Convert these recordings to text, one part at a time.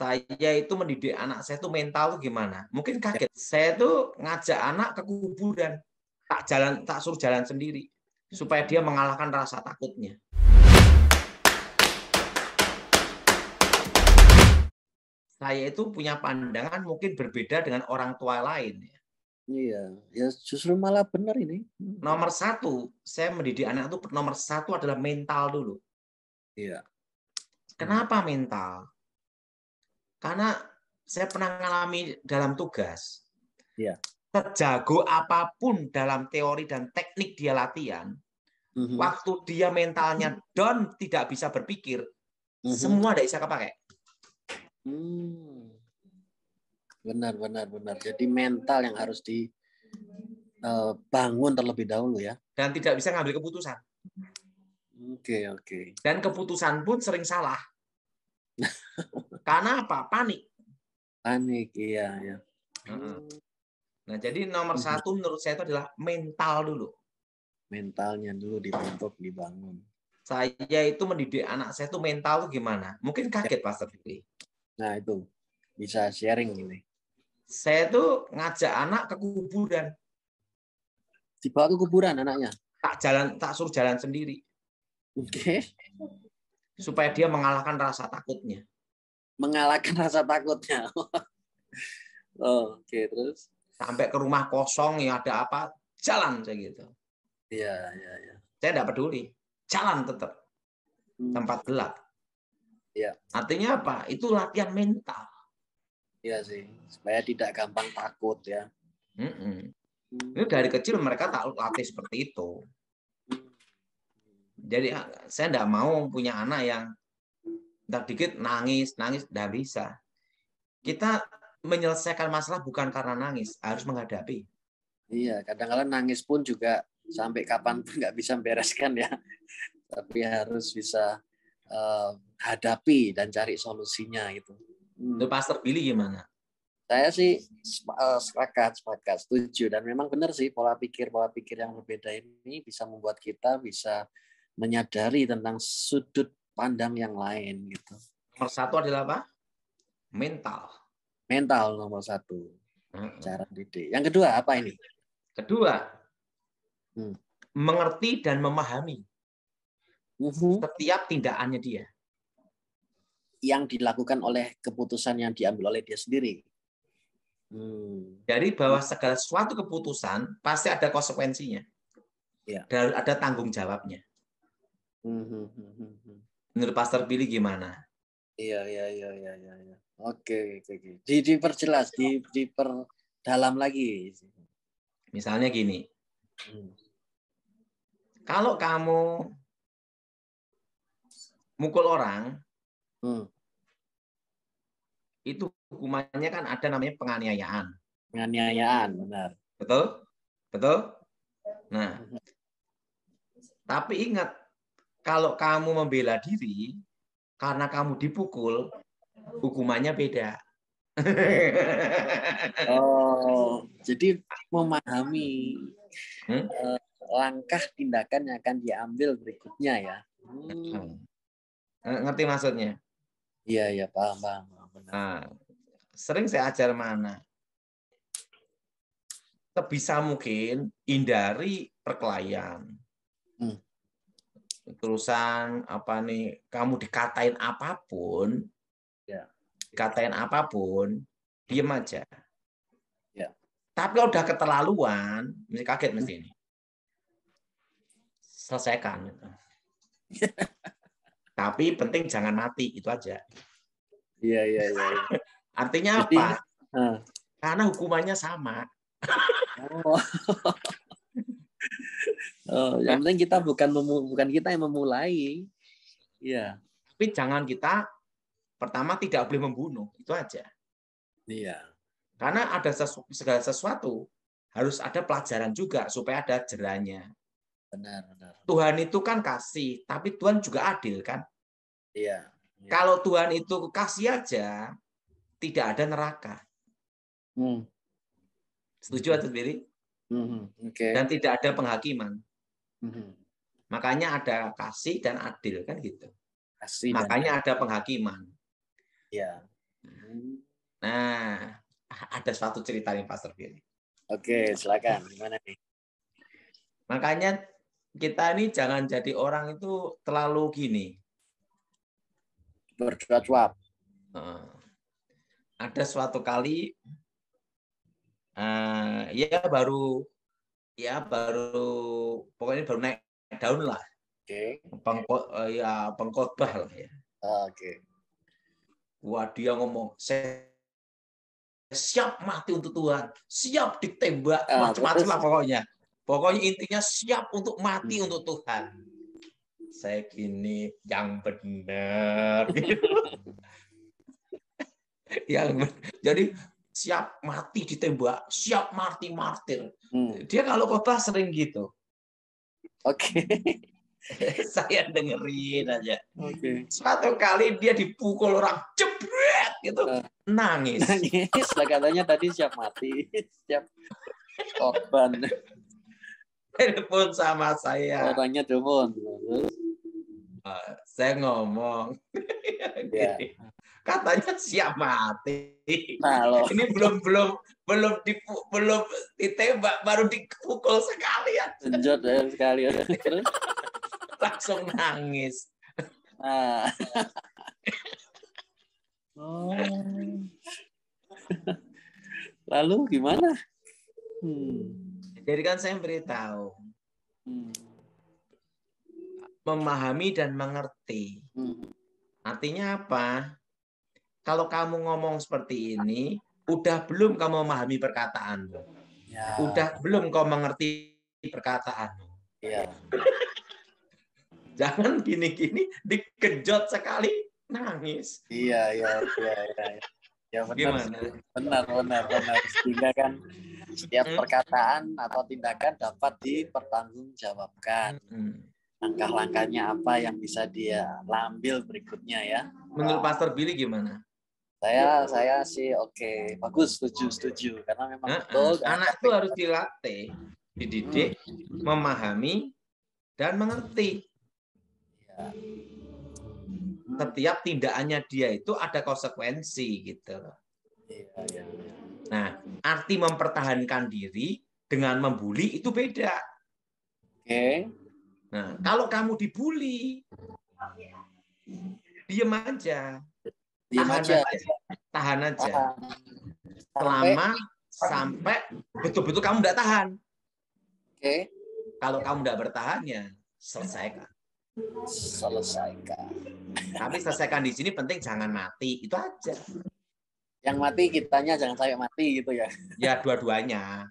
Saya itu mendidik anak saya itu mental tuh gimana? Mungkin kaget. Saya tuh ngajak anak ke kuburan, tak suruh jalan sendiri supaya dia mengalahkan rasa takutnya. Saya itu punya pandangan mungkin berbeda dengan orang tua lain. Iya, ya justru malah benar ini. Nomor satu, saya mendidik anak itu nomor satu adalah mental dulu. Iya. Kenapa mental? Karena saya pernah mengalami dalam tugas. Iya. Sejago apapun dalam teori dan teknik dia latihan, waktu dia mentalnya down, tidak bisa berpikir, semua tidak bisa kepakai. Benar. Jadi mental yang harus dibangun terlebih dahulu ya. Dan tidak bisa ngambil keputusan. Oke. Dan keputusan pun sering salah. Karena apa? Panik, iya. Nah, jadi nomor satu menurut saya itu adalah mental dulu. Mentalnya dulu dibentuk, dibangun. Saya itu mendidik anak saya itu mental itu gimana? Mungkin kaget, Pastor Fikri. Nah, itu bisa sharing ini. Saya tuh ngajak anak ke kuburan. Dibawa ke kuburan anaknya? Tak suruh jalan sendiri. Oke. Supaya dia mengalahkan rasa takutnya. Mengalahkan rasa takutnya. Oke, terus? Sampai ke rumah kosong, ya ada apa, jalan saya gitu. Iya. Saya tidak peduli. Jalan tetap. Tempat gelap. Iya. Artinya apa? Itu latihan mental. Iya sih, supaya tidak gampang takut ya. Ini dari kecil mereka tak latih seperti itu. Jadi saya tidak mau punya anak yang ntar dikit nangis, tidak bisa. Kita menyelesaikan masalah bukan karena nangis, harus menghadapi. Iya, kadang-kadang nangis pun juga sampai kapan pun nggak bisa membereskan ya. Tapi harus bisa hadapi dan cari solusinya itu. Pastor Billy gimana? Saya sih sepakat, setuju, dan memang benar sih pola pikir yang berbeda ini bisa membuat kita bisa menyadari tentang sudut pandang yang lain gitu. Nomor satu adalah apa? Mental nomor satu. Cara didik. Yang kedua apa ini? Kedua, mengerti dan memahami setiap tindakannya dia. Yang dilakukan oleh keputusan yang diambil oleh dia sendiri. Jadi bahwa segala suatu keputusan pasti ada konsekuensinya. Ya. Dan ada tanggung jawabnya. Menurut Pastor Billy gimana? Iya. Oke. Diperjelas, diperdalam lagi. Misalnya gini. Kalau kamu mukul orang, itu hukumannya kan ada namanya penganiayaan. Penganiayaan, benar. Betul? Nah, tapi ingat, kalau kamu membela diri, karena kamu dipukul, hukumannya beda. Jadi memahami langkah tindakan yang akan diambil berikutnya ya. Ngerti maksudnya? Iya, paham. Nah, sering saya ajar mana? Sebisa mungkin hindari perkelahian. Terusan kamu dikatain apapun, diem aja. Ya. Tapi kalau udah keterlaluan, mesti kaget mesti ini. Selesaikan. Tapi penting jangan mati, itu aja. Iya. Artinya apa? Karena hukumannya sama. Yang penting kita bukan kita yang memulai. Iya. Tapi jangan kita pertama tidak boleh membunuh, itu aja. Iya. Karena ada segala sesuatu harus ada pelajaran juga supaya ada jerahnya. Benar. Tuhan itu kan kasih, tapi Tuhan juga adil kan? Iya. Kalau Tuhan itu kasih aja, tidak ada neraka. Setuju atau sendiri? Okay. Dan tidak ada penghakiman. Makanya ada kasih dan adil kan gitu. Makanya ada penghakiman. Ya. Nah, ada suatu cerita nih Pastor Billy. Oke, silakan. Gimana nih? Makanya kita ini jangan jadi orang itu terlalu gini. Bercuap-cuap. Ada suatu kali, pokoknya baru naik daun lah. Oke. Pengkhotbah lah ya. Oke. Wah, dia ngomong, saya siap mati untuk Tuhan, siap ditembak, macam-macam lah pokoknya. Pokoknya intinya siap untuk mati untuk Tuhan. Saya gini, yang benar. Jadi siap mati ditembak, siap mati martir. Dia kalau khotbah sering gitu. Oke. Saya dengerin aja. Oke. Suatu kali dia dipukul orang, jebret gitu, nangis. Nangis, lah katanya tadi siap mati, siap korban. Telepon sama saya. Orangnya telepon. Saya ngomong, Ya. katanya siap mati. Nah, loh. Ini belum ditembak, baru dipukul sekalian. Genjot ya sekali. Langsung nangis. Nah. Oh. Lalu gimana? Jadi kan saya beritahu, memahami dan mengerti. Artinya apa? Kalau kamu ngomong seperti ini, udah belum kamu memahami perkataanmu? Ya. Udah belum kau mengerti perkataanmu? Ya. Jangan gini-gini dikejut sekali nangis. Iya. Ya benar. Gimana? Benar. Sehingga kan setiap perkataan atau tindakan dapat dipertanggungjawabkan. Langkah-langkahnya apa yang bisa dia ambil berikutnya ya. Menurut Pastor Billy gimana? Saya sih oke, bagus, setuju karena memang betul anak itu harus dilatih, dididik, memahami dan mengerti. Ya. Setiap tindakannya dia itu ada konsekuensi gitu. Ya. Nah, arti mempertahankan diri dengan membuli itu beda. Oke. Nah, kalau kamu dibully, diem aja. Tahan aja. Sampai betul-betul kamu tidak tahan. Oke. Kalau kamu tidak bertahan ya selesaikan. Tapi selesaikan di sini penting jangan mati, itu aja. Yang mati kitanya jangan sampai mati gitu ya. Ya dua-duanya.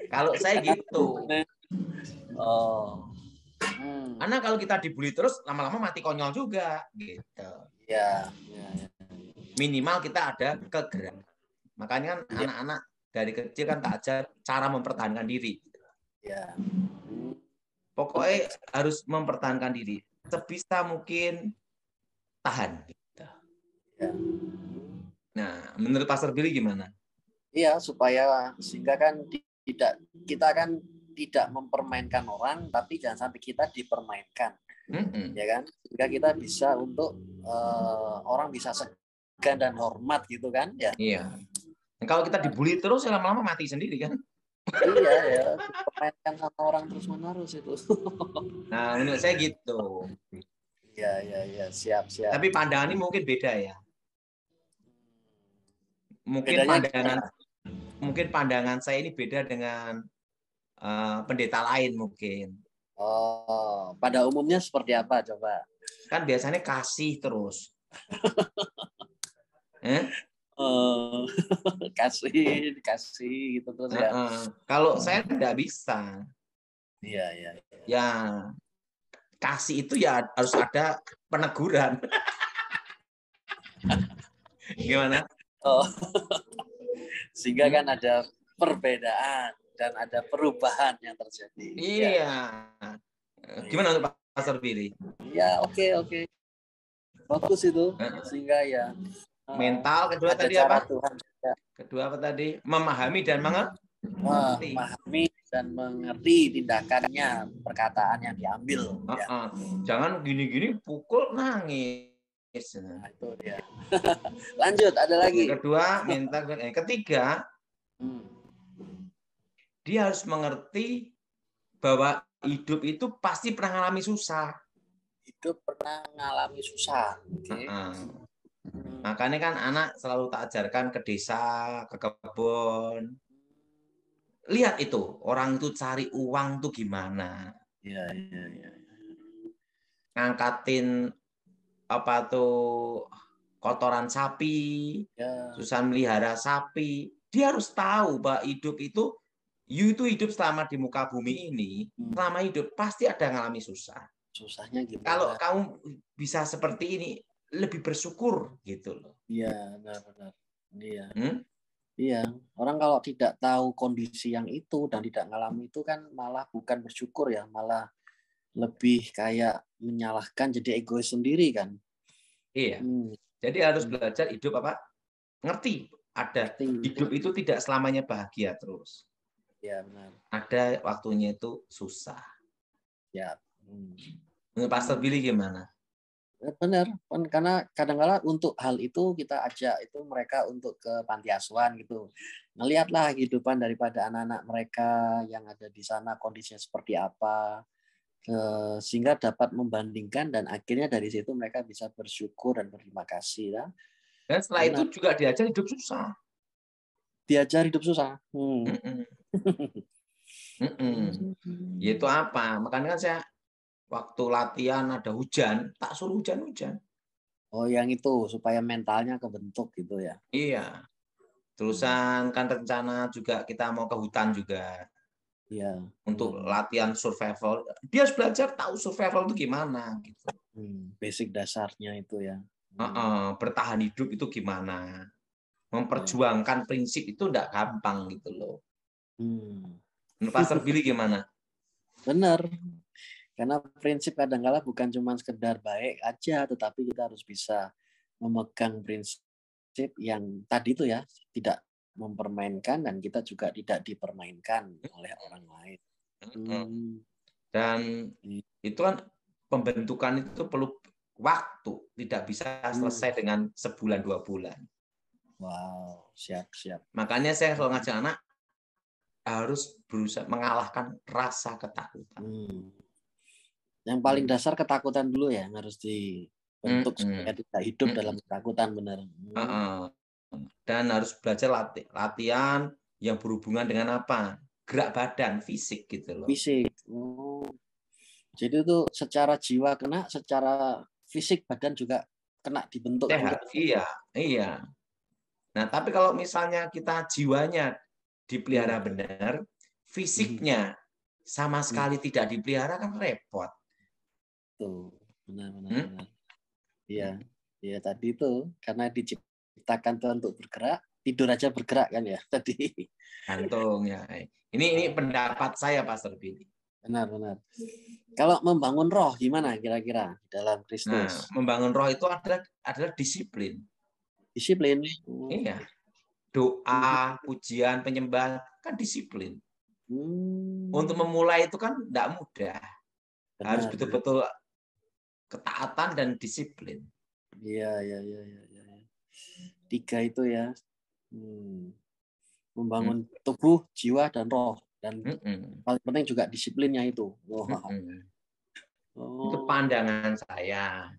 Kalau saya gitu. Oh. Karena kalau kita dibully terus lama-lama mati konyol juga gitu. Ya. Minimal kita ada kegerakan. Makanya kan anak-anak dari kecil kan tak ajar cara mempertahankan diri. Ya. Pokoknya harus mempertahankan diri. Sebisa mungkin tahan gitu. Ya. Nah, menurut Pastor Billy gimana? Iya, sehingga kan kita kan tidak mempermainkan orang, tapi jangan sampai kita dipermainkan, ya kan? Sehingga kita bisa untuk orang bisa segan dan hormat gitu kan, ya. Iya. Nah, kalau kita dibully terus, lama-lama mati sendiri kan? Iya ya, dipermainkan sama orang terus menerus itu. Nah, menurut saya gitu. Iya, siap. Tapi pandangan ini mungkin beda ya. Mungkin pandangan saya ini beda dengan pendeta lain mungkin. Oh, pada umumnya seperti apa coba? Kan biasanya kasih terus. Kasih gitu terus ya. Kalau saya tidak bisa. Iya. Ya, kasih itu ya harus ada peneguran. Gimana? Oh. Sehingga kan ada perbedaan dan ada perubahan yang terjadi. Iya. Ya. Gimana untuk Pastor Billy? Ya, oke. Bagus itu. Sehingga ya mental, kedua tadi apa? Tuhan, ya. Kedua apa tadi? Memahami dan mengerti. Memahami dan mengerti tindakannya, perkataan yang diambil. Jangan gini-gini pukul nangis. Nah, itu dia. Lanjut, ada lagi. Yang kedua, ketiga, dia harus mengerti bahwa hidup itu pasti pernah mengalami susah. Hidup pernah mengalami susah. Okay. Makanya kan anak selalu tak ajarkan ke desa, ke kebun. Lihat itu, orang itu cari uang tuh gimana. Iya. Ngangkatin apa tuh kotoran sapi, susah melihara sapi. Dia harus tahu bahwa hidup itu hidup selama di muka bumi ini, selama hidup pasti ada yang ngalami susah. Susahnya gimana? Kalau kamu bisa seperti ini, lebih bersyukur gitu loh. Iya, benar. Iya. Iya, orang kalau tidak tahu kondisi yang itu dan tidak ngalami itu kan malah bukan bersyukur ya, malah lebih kayak menyalahkan, jadi egois sendiri kan. Iya. Jadi harus belajar hidup apa? Ngerti ada hidup itu tidak selamanya bahagia terus. Ya, benar. Ada waktunya itu susah. Ya. Menurut Pastor Billy gimana? Benar, karena kadang-kadang untuk hal itu kita ajak itu mereka untuk ke panti asuhan gitu. Ngelihatlah kehidupan daripada anak-anak mereka yang ada di sana kondisinya seperti apa. Sehingga dapat membandingkan dan akhirnya dari situ mereka bisa bersyukur dan berterima kasih. Ya. Dan setelah itu juga diajar hidup susah. Diajar hidup susah. Itu apa? Makanya kan saya waktu latihan ada hujan, tak suruh hujan-hujan. Oh, yang itu supaya mentalnya kebentuk gitu ya? Iya. Terusan kan rencana juga kita mau ke hutan juga. Iya. Untuk latihan survival, dia harus belajar tahu survival itu gimana gitu. Basic dasarnya itu ya. Bertahan hidup itu gimana? Memperjuangkan prinsip itu enggak gampang gitu loh. Pastor Billy gimana? Benar. Karena prinsip kadang-kala bukan cuma sekedar baik aja, tetapi kita harus bisa memegang prinsip yang tadi itu ya, tidak mempermainkan dan kita juga tidak dipermainkan oleh orang lain. Dan itu kan pembentukan itu perlu waktu, tidak bisa selesai dengan sebulan 2 bulan. Wow, siap. Makanya saya selalu ngajak anak harus berusaha mengalahkan rasa ketakutan. Yang paling dasar ketakutan dulu ya, yang harus dibentuk supaya tidak hidup dalam ketakutan, benar. Dan harus belajar latihan yang berhubungan dengan apa? Gerak badan, fisik gitu loh. Fisik. Jadi itu secara jiwa kena, secara fisik badan juga kena dibentuk. Iya. Nah, tapi kalau misalnya kita jiwanya dipelihara benar, fisiknya sama sekali tidak dipelihara kan repot. Tuh, benar. Iya, tadi itu karena diciptakan Tuhan untuk bergerak, tidur aja bergerak kan ya tadi. Gantung ya. Ini pendapat saya, Pastor Billy. Benar. Kalau membangun roh gimana kira-kira dalam Kristus? Nah, membangun roh itu adalah disiplin. Disiplin. Iya. Doa, pujian, penyembahan kan disiplin. Untuk memulai itu kan tidak mudah. Harus betul-betul ketaatan dan disiplin. Iya. 3 itu ya. Membangun tubuh, jiwa, dan roh. Dan paling penting juga disiplinnya itu. Itu pandangan saya.